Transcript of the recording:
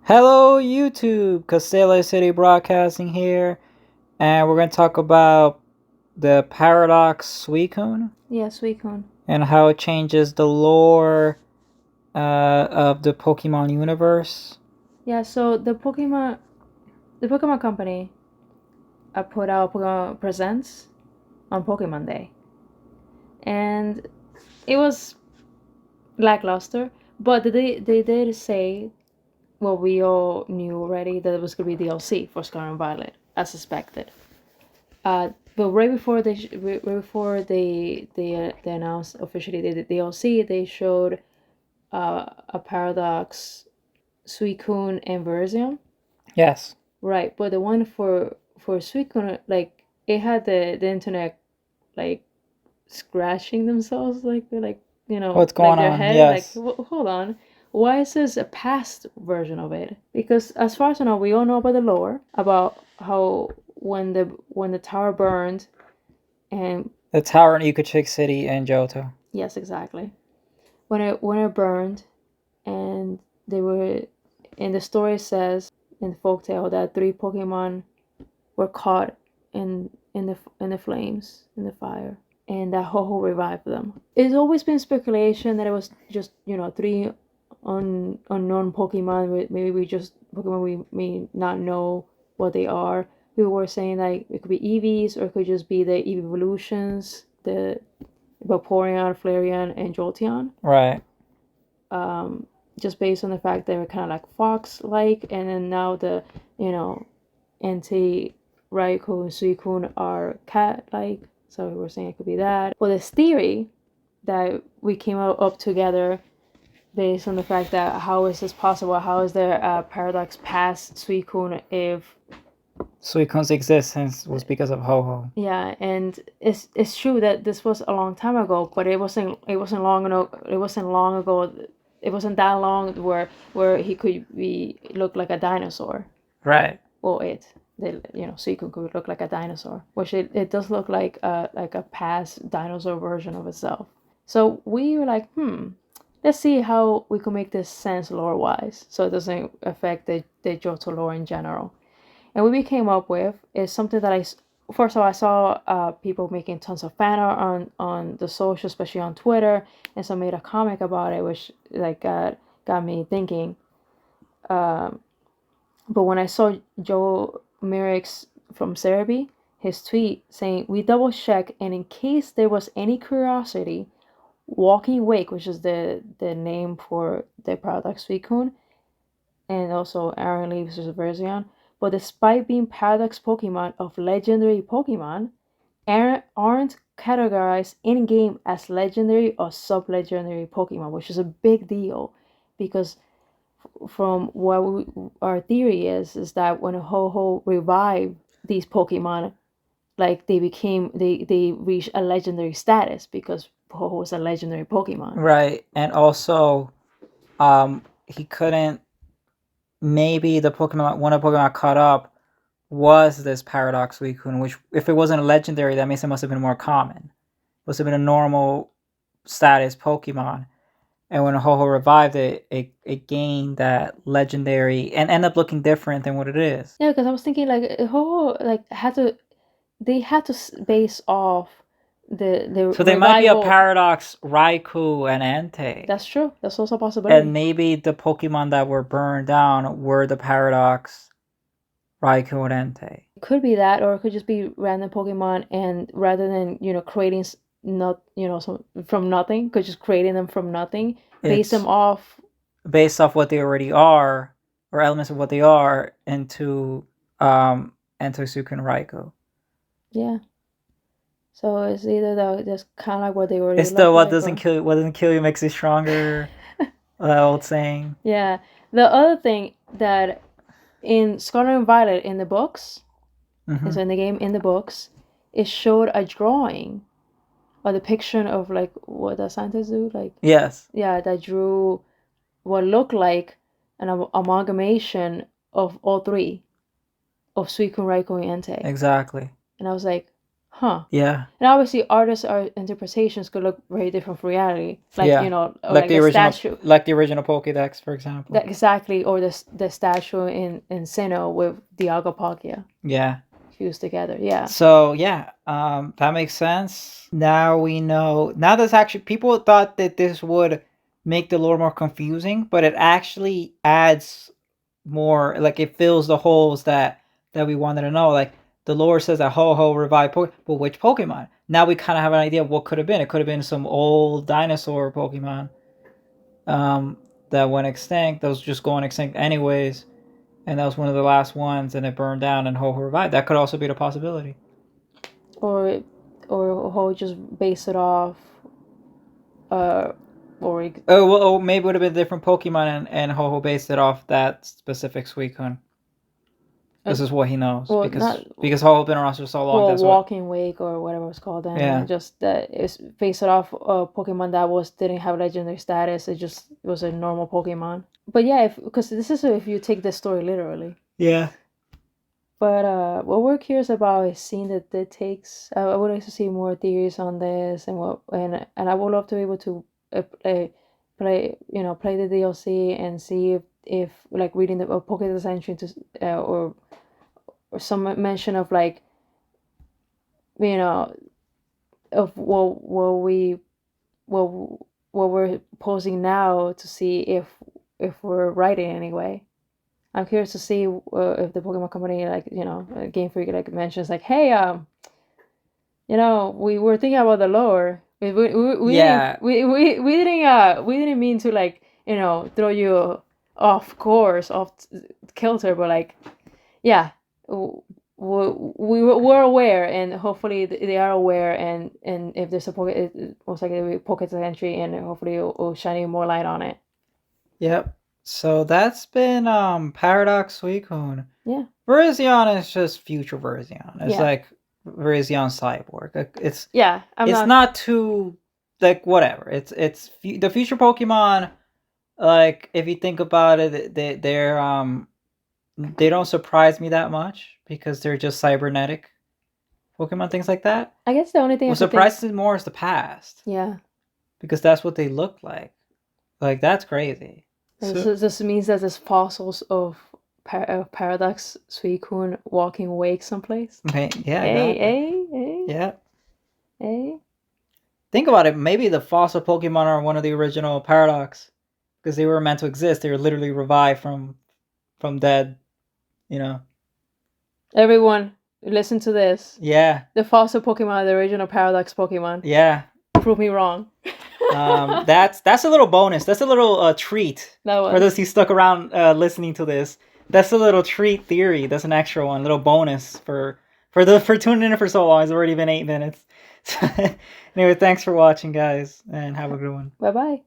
Hello, YouTube! Castella City Broadcasting here, and we're going to talk about the paradox suicune Yeah, suicune. and how it changes the lore of the Pokemon universe. Yeah, so the Pokemon Company put out Pokemon Presents on Pokemon Day, and it was lackluster. But they did say what we all knew already, that it was gonna be DLC for Scarlet and Violet, as suspected. But right before they announced officially the DLC, they showed a Paradox Suicune and Verzion. Yes. Right, but the one for Suicune, like it had the internet like scratching themselves, What's like going their on? head, like Yes. Hold on, why is this a past version of it? Because as far as I know, we all know about the lore about how when the tower burned, and The tower in Ukachik City and Johto. yes, exactly, when it burned, and they were in the story says in the folktale that three Pokemon were caught in the flames, in the fire, and that Ho-Ho revived them. It's always been speculation that it was just three unknown Pokemon. Maybe Pokemon we may not know what they are. People were saying like it could be Eevees, or it could just be the evolutions, the Vaporeon, Flareon, and Jolteon. Right. Um, just based on the fact they were kind of like fox-like, and then now the you know anti Raikou and Suicune are cat-like, so we were saying it could be that. But this theory that we came up together based on the fact that how is this possible? How is there a paradox past Suicune if Suicune's existence was because of Ho-Ho. yeah, and it's true that this was a long time ago, but it wasn't long enough. It wasn't long ago. It wasn't that long where he could be look like a dinosaur. Right. Well, Suicune could look like a dinosaur, which it does look like a past dinosaur version of itself. So we were like, let's see how we can make this sense lore wise, so it doesn't affect the Johto lore in general. And what we came up with is something that first of all, I saw people making tons of fan art on the social, especially on Twitter, and some made a comic about it, which like got me thinking. Um, but when I saw Joe Merrick's from Cerebi, his tweet saying, "We double check, and in case there was any curiosity, Walking Wake, which is the name for the Paradox Suicune, and also Aaron Leaves is a version. But despite being Paradox Pokemon of legendary Pokemon, aren't categorized in game as legendary or sub-legendary Pokemon, which is a big deal because from our theory is that when Ho-Ho revived these Pokemon, like they reached a legendary status because Ho-Ho was a legendary Pokemon. Right. And also, he couldn't. Maybe the Pokemon, one of the Pokemon caught up was this Paradox Suicune, which if it wasn't a legendary, that means it must have been more common. It must have been a normal status Pokemon. And when Ho-Ho revived it, it gained that legendary and ended up looking different than what it is. Yeah, because I was thinking like Ho-Ho they had to base off the So there might be a revival. Paradox Raikou and Entei. That's true. That's also a possibility. And maybe the Pokemon that were burned down were the Paradox Raikou and Entei. It could be that, or it could just be random Pokemon, and rather than creating not some from nothing, could just creating them from nothing, base them off based off what they already are, or elements of what they are, into Suicune Raikou. Yeah. So it's either just kind of like what they already. It's the what doesn't kill you makes you stronger. That old saying. Yeah. The other thing that in Scarlet and Violet in the books, Mm-hmm. so in the game in the books, it showed a drawing, a depiction of like what the scientists do, like yes, yeah, that drew what looked like an amalgamation of all three, of Suicune, Raikou, and Entei. exactly. And I was like, huh. Yeah. And obviously, artists' art interpretations could look very different from reality. Like, Yeah. you know, or Like the original, statue. like the original Pokédex, for example. Exactly, or the statue in Sinnoh with Dialga Yeah. fused together. Yeah. So yeah, that makes sense. Now we know. Now there's actually people thought that this would make the lore more confusing, but it actually adds more. Like it fills the holes that we wanted to know. Like the lore says that Ho-Ho revived Pokemon, but which Pokemon? Now we kind of have an idea of what could have been. It could have been some old dinosaur Pokemon, that went extinct. That was just going extinct anyways, and that was one of the last ones, and it burned down, and Ho-Ho revived. That could also be the possibility. Or Ho just base it off, or Oh, maybe it would have been a different Pokemon, and Ho-Ho based it off that specific Suicune. This is what he knows, well, because Ho-Ho been around for so long. well, That's Walking Wake or whatever it's called, and Yeah. just that it's based it off a Pokemon that didn't have legendary status. It was a normal Pokemon. But yeah, because this is if you take the story literally. Yeah. But what we're curious about is seeing that it takes. I would like to see more theories on this, and I would love to be able to play the DLC and see if like reading the Pokédex entry to or some mention of like, you know, of what we're posing now to see if we're right in any way. I'm curious to see if the Pokemon Company, like, Game Freak, like mentions like, hey, we were thinking about the lore. We Yeah. we didn't mean to, like, throw you off course, off kilter, but like, yeah, we're aware, and hopefully they are aware, and if there's a most likely a Pocket entry, and hopefully it'll shine more light on it. Yep. So that's been Paradox Suicune. Yeah. Virizion is just future Virizion. It's Yeah. like Virizion Cyborg. It's it's not too, like, whatever. It's the future Pokemon. Like, if you think about it, they don't surprise me that much because they're just cybernetic Pokemon, things like that. I guess the only thing what surprises me more is the past. Yeah. Because that's what they look like. Like, that's crazy. This means that there's fossils of Paradox Suicune walking awake someplace. Okay, yeah. Hey. Yeah. Hey. Think about it. Maybe the fossil Pokemon are one of the original Paradox, because they were meant to exist. They were literally revived from dead. Everyone, listen to this. Yeah. The fossil Pokemon are the original Paradox Pokemon. Yeah. Prove me wrong. That's a little bonus. That's a little treat for those who stuck around listening to this. That's a little treat theory. That's an extra one, little bonus for tuning in for so long. It's already been 8 minutes. Anyway, thanks for watching, guys, and have a good one. Bye bye.